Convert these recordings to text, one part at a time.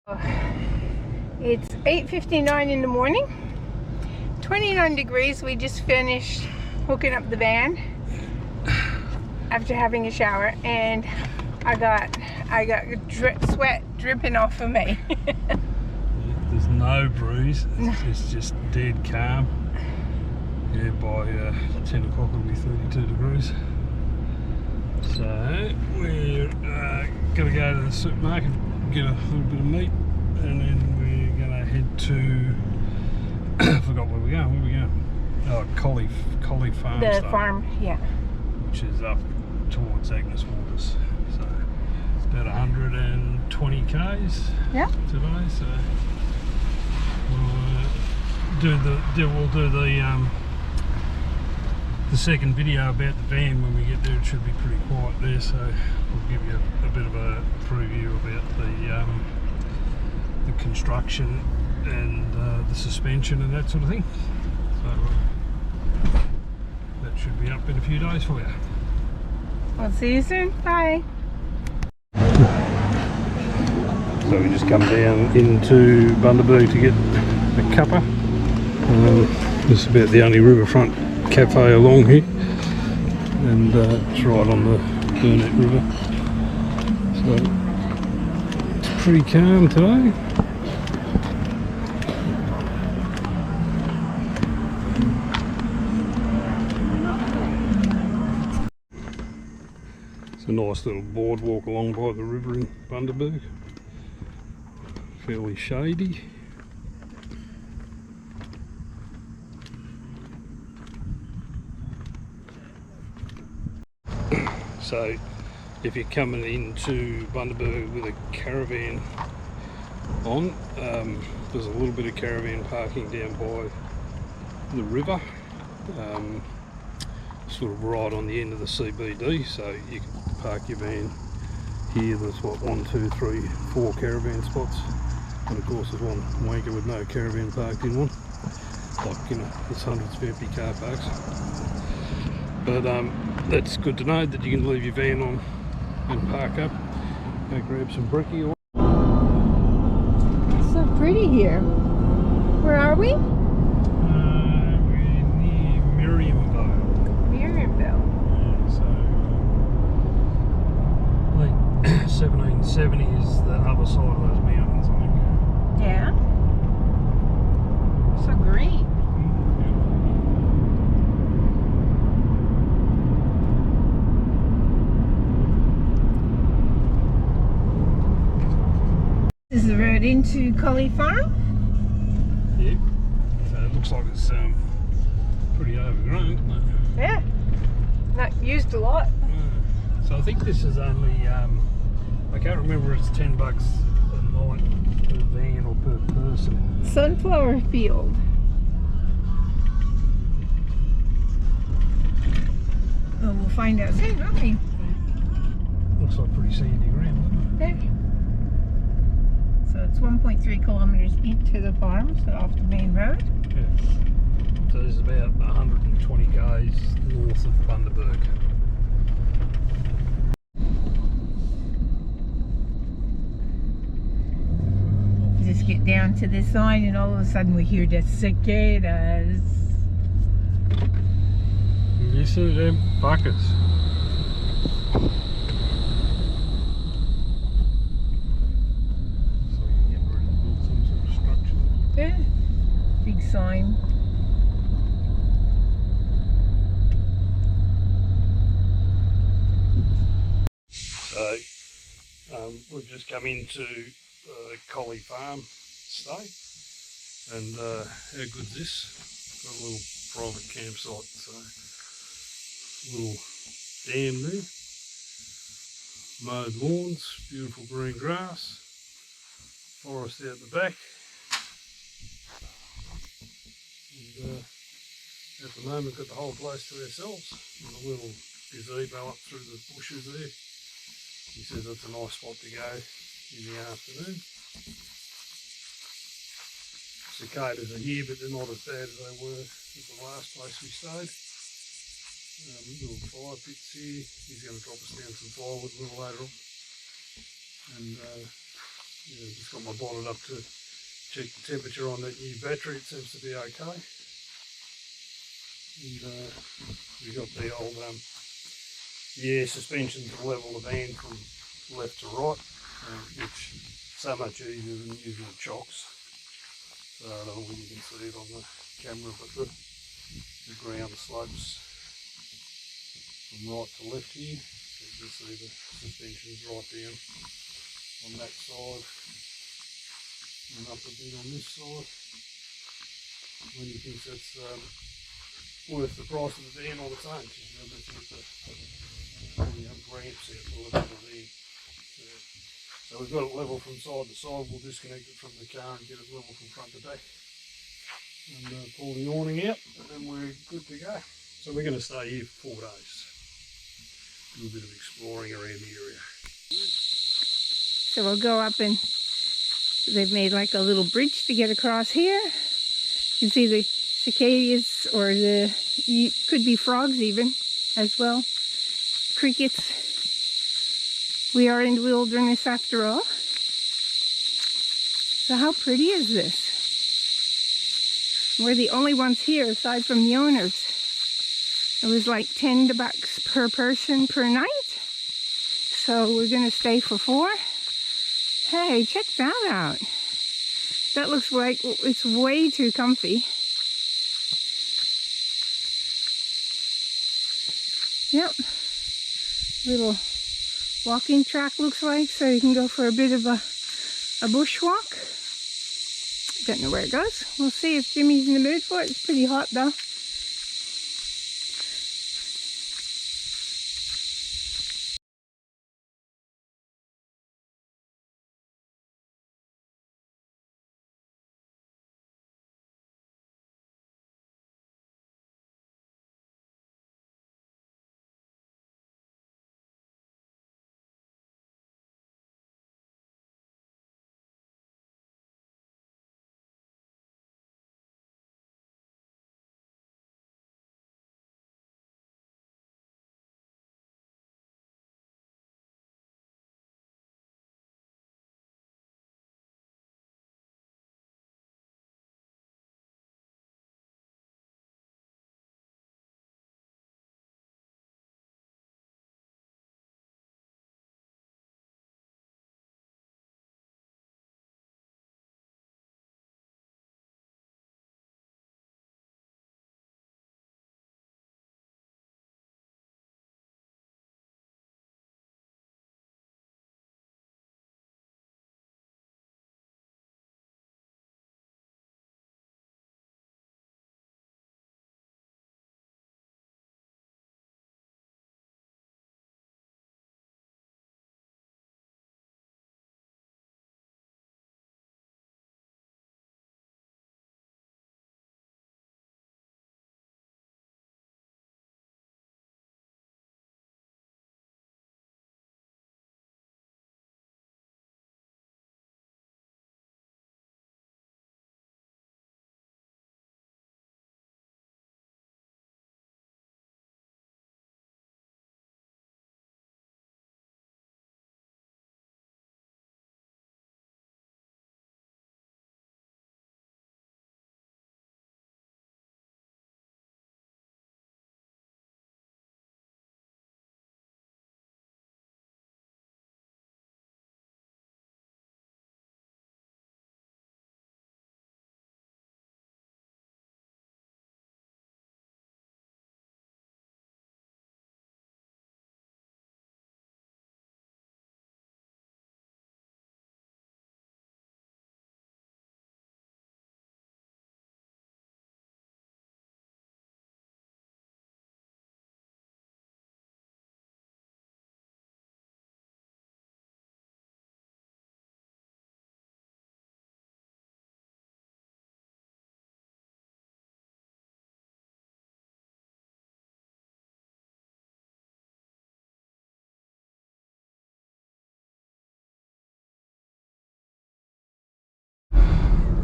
It's 8:59 in the morning, 29 degrees. We just finished hooking up the van after having a shower, and I got sweat dripping off of me. There's no breeze, it's just dead calm. Yeah, by 10 o'clock it'll be 32 degrees. So we're going to go to the supermarket, get a little bit of meat, and then we're going to head to, I forgot where we're going. Where are we going? Oh, Collie Farm. The farm, yeah. Which is up towards Agnes Water. So it's about 120 k's today. So we'll do the second video about the van when we get there. It should be pretty quiet there, so we'll give you a bit of a preview about the construction and the suspension and that sort of thing. So that should be up in a few days for you. I'll see you soon. Bye. So we just come down into Bundaberg to get a cuppa. This is about the only riverfront cafe along here, and it's right on the Burnett River. So it's pretty calm today. It's a nice little boardwalk along by the river in Bundaberg. Fairly shady. So if you're coming into Bundaberg with a caravan on, there's a little bit of caravan parking down by the river, sort of right on the end of the CBD, so you can park your van here. There's what, 1, 2, 3, 4 caravan spots, and of course there's one wanker with no caravan parked in one. Like, you know, there's hundreds of empty car parks. But that's good to know that you can leave your van on and park up, go grab some brekkie. It's so pretty here. Where are we? We're near Miriam Vale. Miriam Vale. Yeah, so like 1770 is the other side of those mountains, I think. Yeah. So green. This is the road into Collie Farm. Yeah. So it looks like it's pretty overgrown, isn't it? Yeah. Not used a lot. So I think this is only, I can't remember if it's $10 a night per van or per person. Sunflower field. Oh, we'll find out soon, won't we? Looks like pretty sandy ground, doesn't it? Yeah. So it's 1.3 kilometers into the farm, so off the main road. Yeah. So there's about 120 k's north of Bundaberg. Just get down to this line and all of a sudden we hear the cicadas. You see them buckets? So you're getting ready to build some sort of structure. Yeah. Big sign. So we've just come into Collie Farm stay, and how good's this? Got a little private campsite, so little dam there, mowed lawns, beautiful green grass, forest out the back, and at the moment got the whole place to ourselves, and a little gazebo up through the bushes there. He says it's a nice spot to go in the afternoon. Cicadas are here, but they're not as bad as they were at the last place we stayed. Little fire pits here. He's going to drop us down some firewood a little later on. And Just got my bonnet up to check the temperature on that new battery. It seems to be okay. And we got the old air suspension to level the van from left to right, which is so much easier than using chocks. So I don't know whether you can see it on the camera, but the ground slopes from right to left here. So you can see the suspension's right down on that side and up a bit on this side. When you think that's worth the price of the van on its own, because you're looking at the ramps out the level of the van. So we've got it level from side to side. We'll disconnect it from the car and get it level from front to back. And pull the awning out, and then we're good to go. So we're going to stay here for 4 days. Do a bit of exploring around the area. So we'll go up, and they've made like a little bridge to get across here. You can see the cicadas, or could be frogs even as well. Crickets. We are in the wilderness after all. So how pretty is this? We're the only ones here aside from the owners. It was like $10 per person per night. So we're gonna stay for 4. Hey, check that out. That looks like it's way too comfy. Yep. Little walking track looks like, so you can go for a bit of a bushwalk. Don't know where it goes. We'll see if Jimmy's in the mood for it. It's pretty hot though.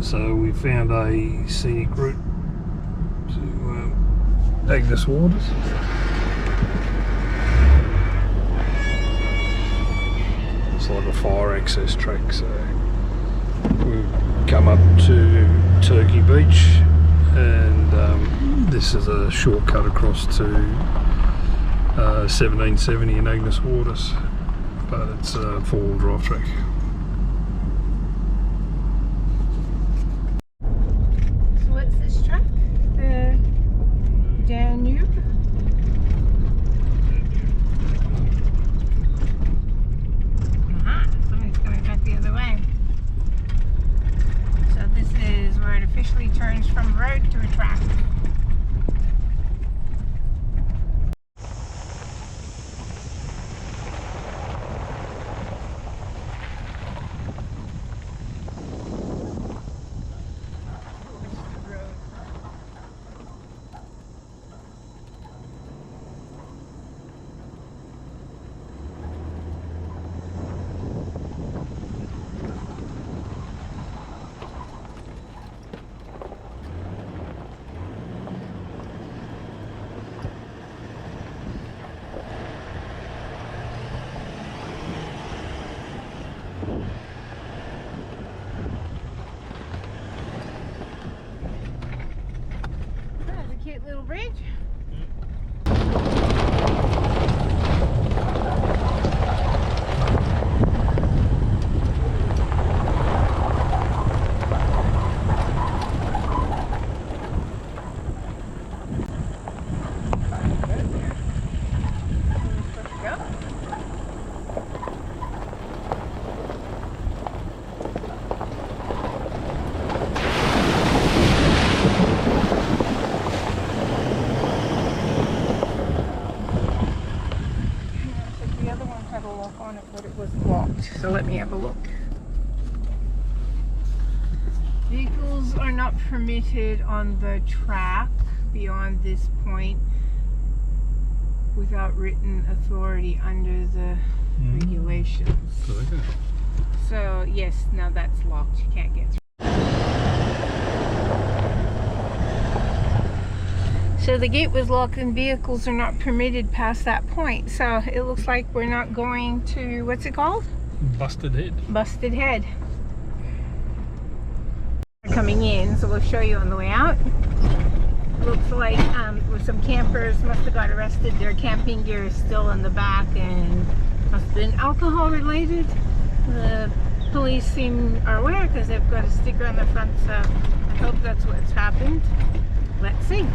So we found a scenic route to Agnes Waters. It's like a fire access track, so We've come up to Turkey Beach, and this is a shortcut across to 1770 in Agnes Waters, but it's a four-wheel drive track. So what's this track? The Danube? Somebody's coming back the other way. So this is where it officially turns from a road to a track. Cute little bridge. On it, but it was locked, so let me have a look. Vehicles are not permitted on the track beyond this point without written authority under the regulations. So yes, now that's locked, you can't get through. So the gate was locked and vehicles are not permitted past that point. So it looks like we're not going to, what's it called? Busted Head. Busted Head. Coming in, so we'll show you on the way out. Looks like with some campers must have got arrested. Their camping gear is still in the back and must have been alcohol related. The police are aware because they've got a sticker on the front, so I hope that's what's happened. Let's see.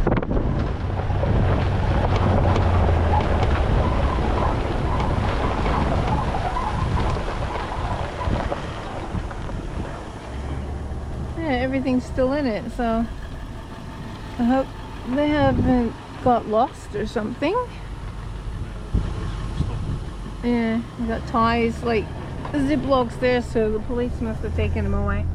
Yeah, everything's still in it, so I hope they haven't got lost or something. Yeah, we got ties, like the ziplocs there, so the police must have taken them away.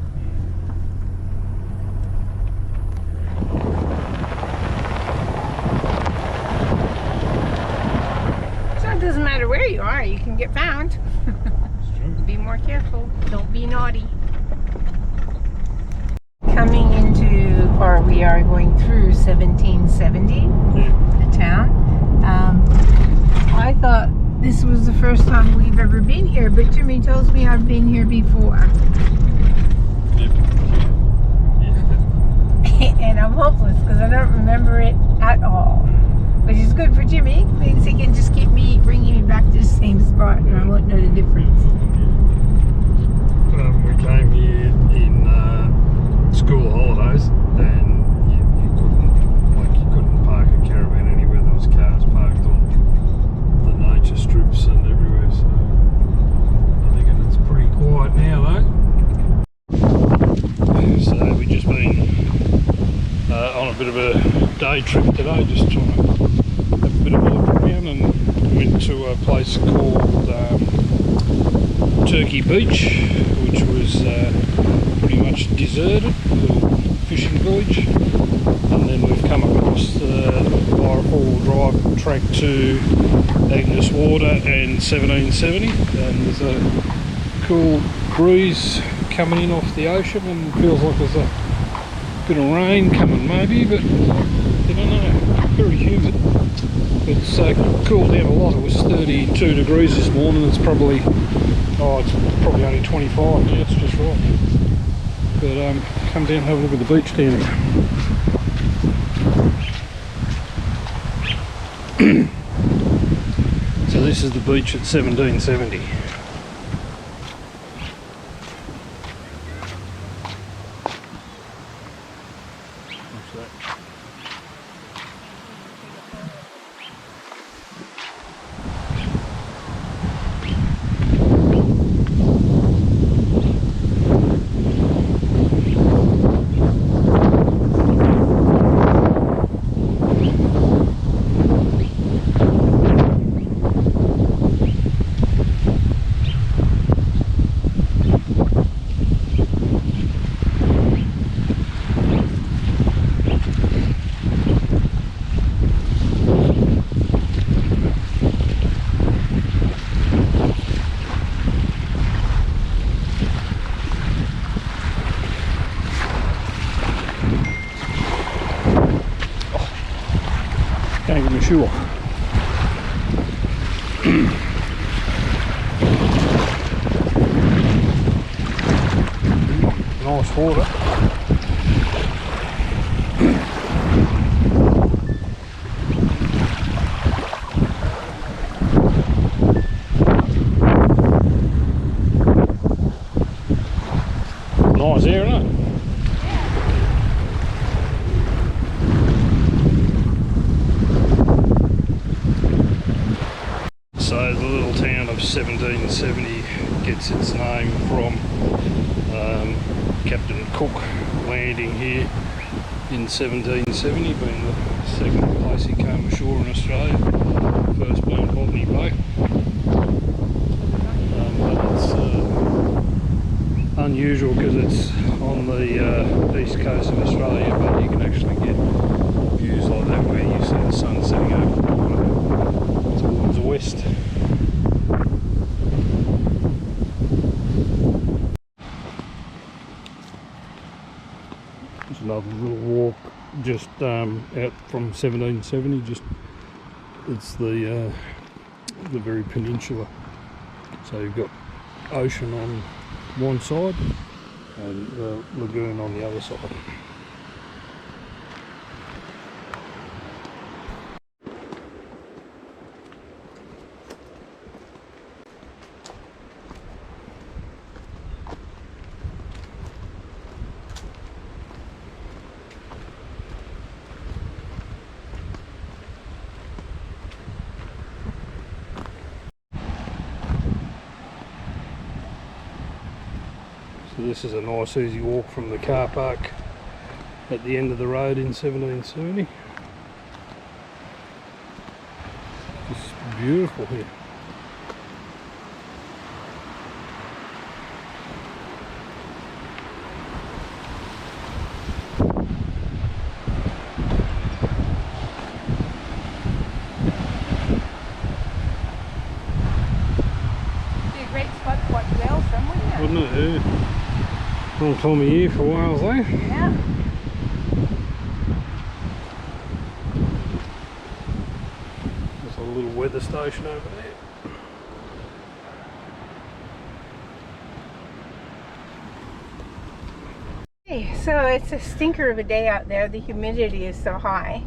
Doesn't matter where you are, you can get found. Be more careful, don't be naughty. Coming into, or we are going through 1770, the town. I thought this was the first time we've ever been here, but Jimmy tells me I've been here before. And I'm hopeless because I don't remember it at all. Which is good for Jimmy, means he can just keep bringing me back to the same spot and I won't know the difference. We came here in school holidays, and you couldn't park a caravan anywhere. There was cars parked on the nature strips and everywhere. So I think it's pretty quiet now, though. So we've just been on a bit of a day trip today, just trying to have a bit of a look around, and went to a place called Turkey Beach, which was pretty much deserted, a little fishing village, and then we've come across via a four-wheel drive track to Agnes Water and 1770, and there's a cool breeze coming in off the ocean, and it feels like there's a bit of rain coming maybe, but I don't know, very humid. It's cooled down a lot. It was 32 degrees this morning. It's probably only 25 now. It's just right. But come down and have a look at the beach down here. So this is the beach at 1770. What's that? Can't get my shoe off. Nice water. Nice air, isn't it? So the little town of 1770 gets its name from Captain Cook landing here in 1770, being the second place he came ashore in Australia, first being Botany Bay. But it's unusual because it's on the east coast of Australia, but you can actually get views like that where you see the sun setting over the water towards the west. There's another little walk just out from 1770. Just it's the very peninsula. So you've got ocean on one side and the lagoon on the other side. So this is a nice easy walk from the car park at the end of the road in 1770. It's beautiful here. Be a great spot to watch whales from, wouldn't it? Wouldn't it? Yeah. Wrong time of year for whales, eh? Yeah. There's a little weather station over there. Hey, so it's a stinker of a day out there. The humidity is so high.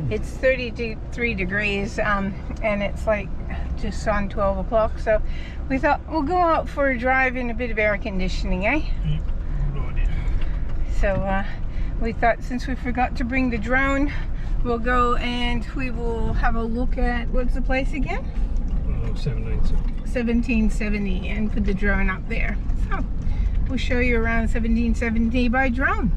It's 33 degrees and it's like just on 12 o'clock. So we thought we'll go out for a drive in a bit of air conditioning, eh? Yep, good idea. So we thought since we forgot to bring the drone, we'll go and we will have a look at, what's the place again? 1770. 1770, and put the drone up there. So we'll show you around 1770 by drone.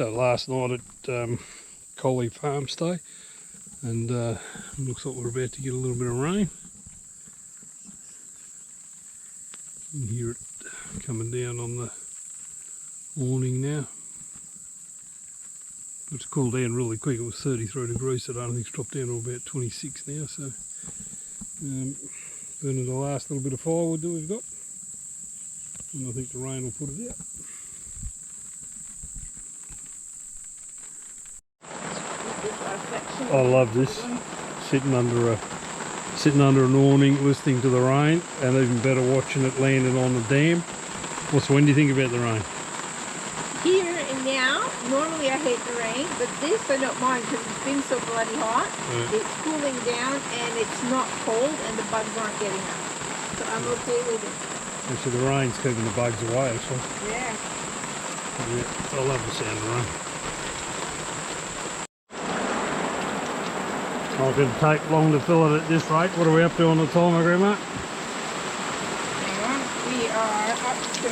So last night at Collie Farm stay, and looks like we're about to get a little bit of rain. You can hear it coming down on the awning now. It's cooled down really quick. It was 33 degrees today. I think it's dropped down to about 26 now. So burning the last little bit of firewood that we've got, and I think the rain will put it out. I love this, sitting under an awning, listening to the rain, and even better watching it landing on the dam. When do you think about the rain? Here and now, normally I hate the rain, but this I don't mind because it's been so bloody hot. Yeah. It's cooling down and it's not cold and the bugs aren't getting up. So I'm okay with it. Actually, the rain's keeping the bugs away, actually. Yeah. Yeah, I love the sound of rain. Not going to take long to fill it at this rate. What are we up to on the timer, Grandma? Hang on. We are up to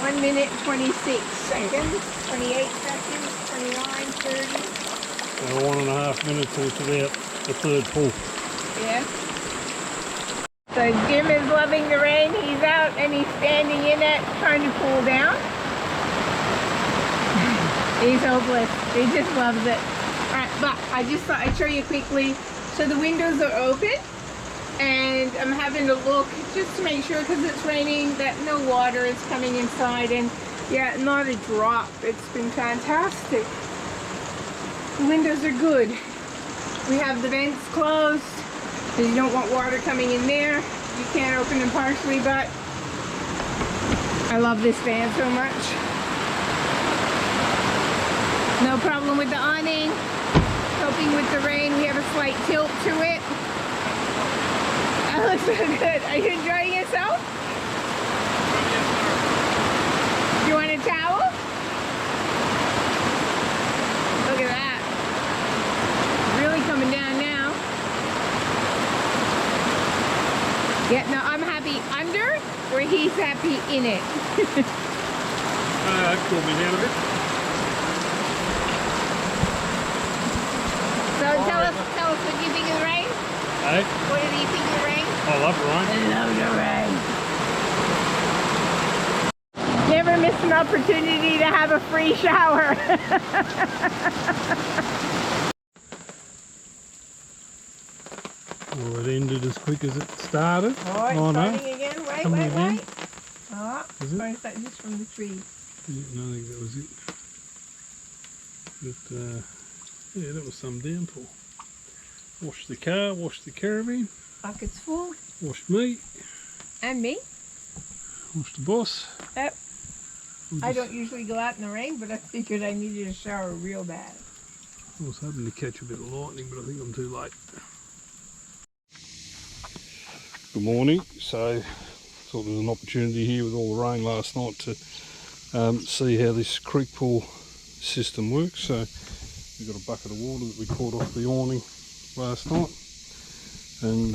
1 minute 26 seconds, 28 seconds, 29, 30. So 1.5 minutes and it's about the third pull. Yeah. So Jim is loving the rain. He's out and he's standing in it, trying to cool down. He's hopeless. He just loves it. Alright, but I just thought I'd show you quickly. So the windows are open and I'm having to look just to make sure, because it's raining, that no water is coming inside, and yeah, not a drop. It's been fantastic. The windows are good. We have the vents closed because you don't want water coming in there. You can't open them partially, but I love this van so much. No problem with the awning. Coping with the rain. We have a slight tilt to it. That looks so good. Are you enjoying yourself? You want a towel? Look at that. Really coming down now. Yeah, no, I'm happy under, or he's happy in it. That cooled me down a bit. So tell us what you think of the rain. Hey? What do you think of the rain? I love the rain. I love the rain. Never miss an opportunity to have a free shower. Well, it ended as quick as it started. Oh, it's starting again. Wait. Oh, is it? or is that just from the tree? Yeah, no, I think that was it. But, yeah, that was some downpour. Washed the car, washed the caravan. Buckets full. Washed me. And me. Washed the boss. Yep. I don't usually go out in the rain, but I figured I needed a shower real bad. I was hoping to catch a bit of lightning, but I think I'm too late. Good morning. So, thought there was an opportunity here with all the rain last night to see how this creek pool system works. So, we've got a bucket of water that we caught off the awning last night, and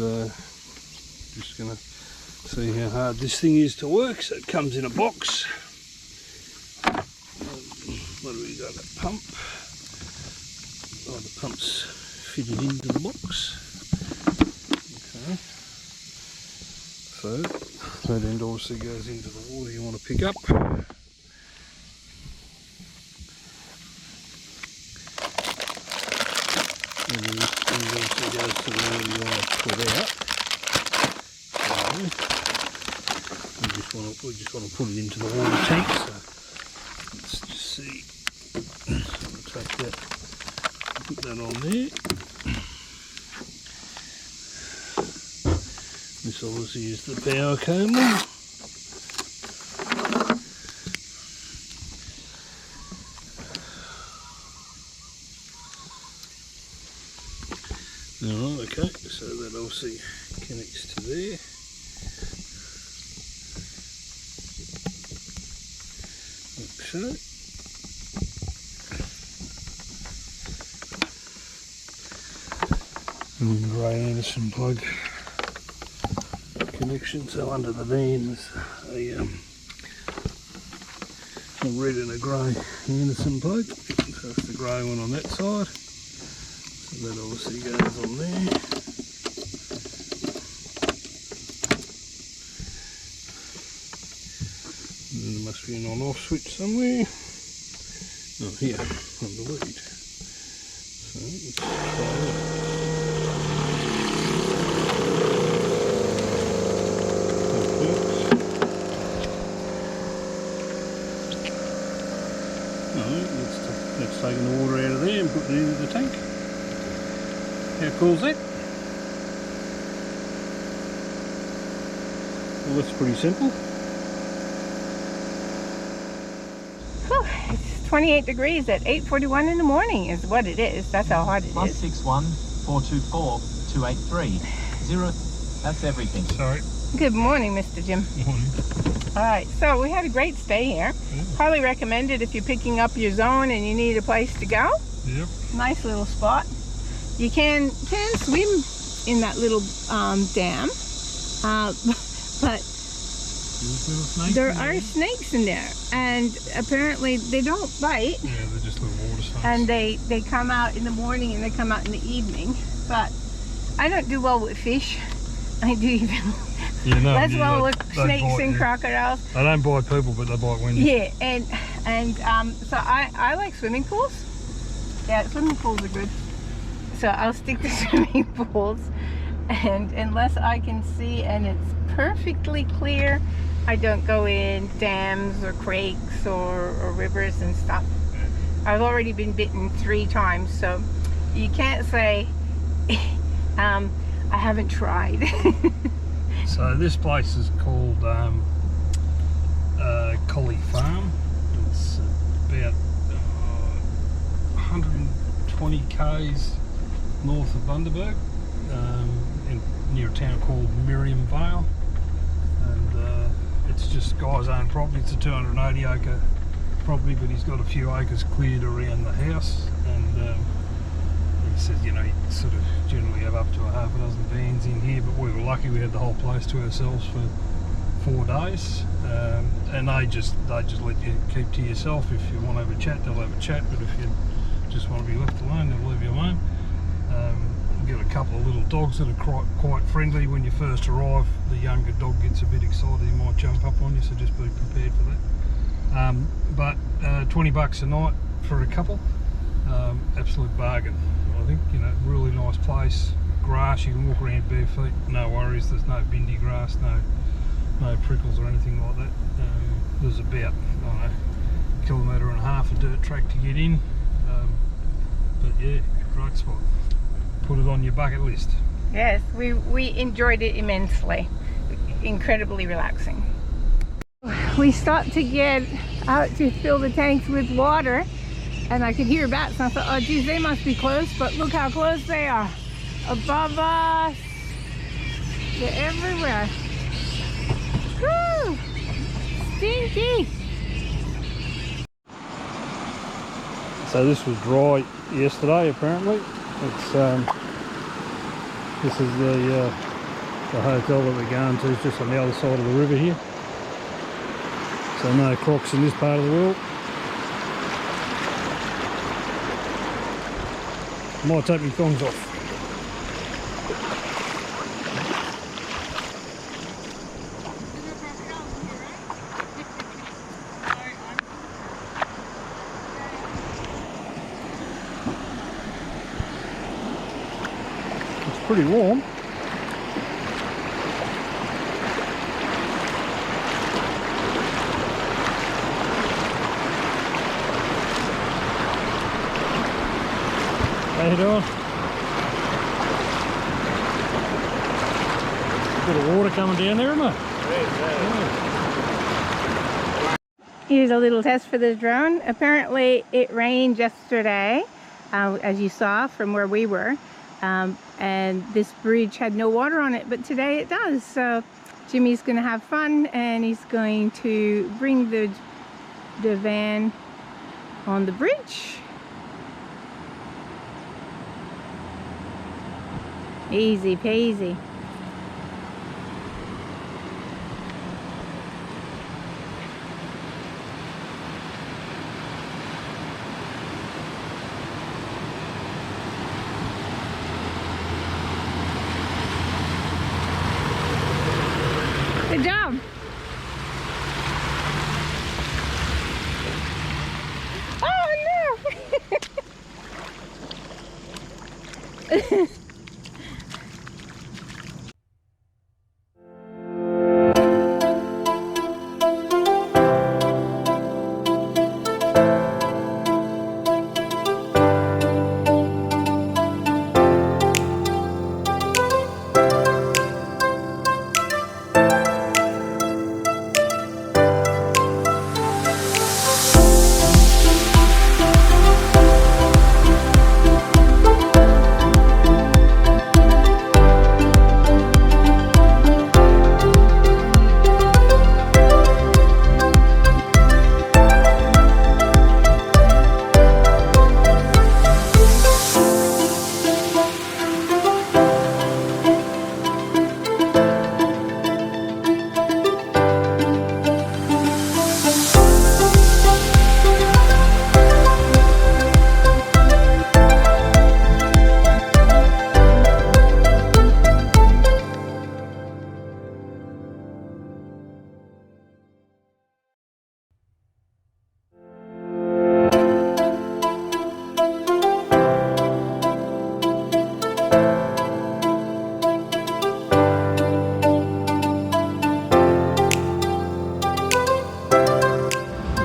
just going to see how hard this thing is to work. So it comes in a box. What do we got? A pump. Oh, the pump's fitted into the box. Okay. So that end obviously goes into the water you want to pick up. And then this thing also goes to the water you want to put out. So we just want to put it into the water tank. So let's just see. So I'll take that, put that on there. This obviously is the power cable. Alright, okay, so that obviously connects to there. Like so. And then the Ray Anderson plug connection, so under the van there's a a red and a grey Anderson plate. So that's the grey one on that side. So that obviously goes on there. And then there must be an on-off switch somewhere. Oh, here, on the lead. So let's try that. That's taking the water out of there and putting it into the tank. How cool is that? Well, that's pretty simple. Whew, it's 28 degrees at 8:41 in the morning is what it is. That's how hot it is. 161 424 283 0. That's everything. Sorry. Good morning, Mr. Jim. Morning. All right, so we had a great stay here. Highly recommended if you're picking up your zone and you need a place to go. Yep. Nice little spot. You can swim in that little dam, but there are snakes in there, and apparently they don't bite. Yeah, they're just little water snakes. And they come out in the morning and they come out in the evening. But I don't do well with fish. I do even less well with snakes and crocodiles. They don't bite people, but they bite when you... Yeah, and so I like swimming pools. Yeah, swimming pools are good. So I'll stick to swimming pools, and unless I can see and it's perfectly clear, I don't go in dams or creeks or rivers and stuff. I've already been bitten 3 times, so you can't say I haven't tried. So this place is called Collie Farm. It's about 120 k's north of Bundaberg, near a town called Miriam Vale, and it's just guy's own property. It's a 280 acre property, but he's got a few acres cleared around the house, and he says, you know, he sort of generally have up to a half a dozen vans in here, but we were lucky we had the whole place to ourselves for 4 days, and they just let you keep to yourself. If you want to have a chat, they'll have a chat, but if you just want to be left alone, they'll leave you alone. We've got a couple of little dogs that are quite friendly when you first arrive. The younger dog gets a bit excited, he might jump up on you, so just be prepared for that. But $20 a night for a couple, absolute bargain. I think, you know, really nice place, grass, you can walk around bare feet, no worries. There's no bindi grass, no prickles or anything like that. There's about, I don't know, 1.5 kilometres of dirt track to get in, but yeah, great spot. Put it on your bucket list. Yes, we enjoyed it immensely. Incredibly relaxing. We stopped to get out to fill the tanks with water, and I could hear bats, and I thought, oh geez, they must be close, but look how close they are. Above us. They're everywhere. Woo! Stinky! So this was dry yesterday apparently. It's this is the hotel that we're going to. It's just on the other side of the river here. So no crocs in this part of the world. Might take my thongs off. It's pretty warm. How you doing? A bit of water coming down there, isn't there? Yeah. Here's a little test for the drone. Apparently it rained yesterday, as you saw from where we were, and this bridge had no water on it, but today it does. So Jimmy's going to have fun, and he's going to bring the van on the bridge. Easy peasy. Good job. Oh no!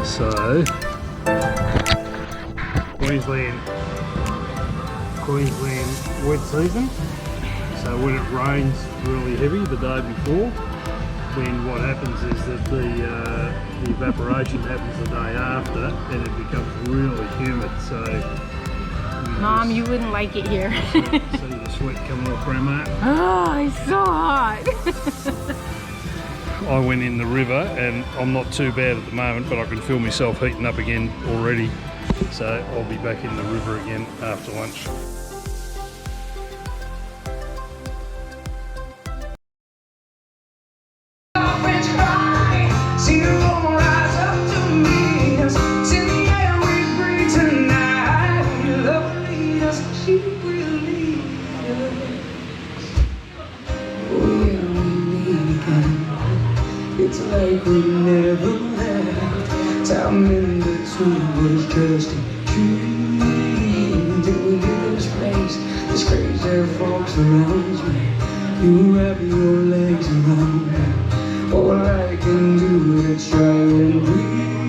So, Queensland wet season. So when it rains really heavy the day before, then what happens is that the evaporation happens the day after, and it becomes really humid. So, Mom, you wouldn't like it here. see the sweat coming off Grandma. Oh, it's so hot. I went in the river, and I'm not too bad at the moment, but I can feel myself heating up again already. So I'll be back in the river again after lunch. It's like we never left. Time in between was just a dream. Till we hit this place, this crazy air folks around me. You wrap your legs around me. All I can do is try and breathe.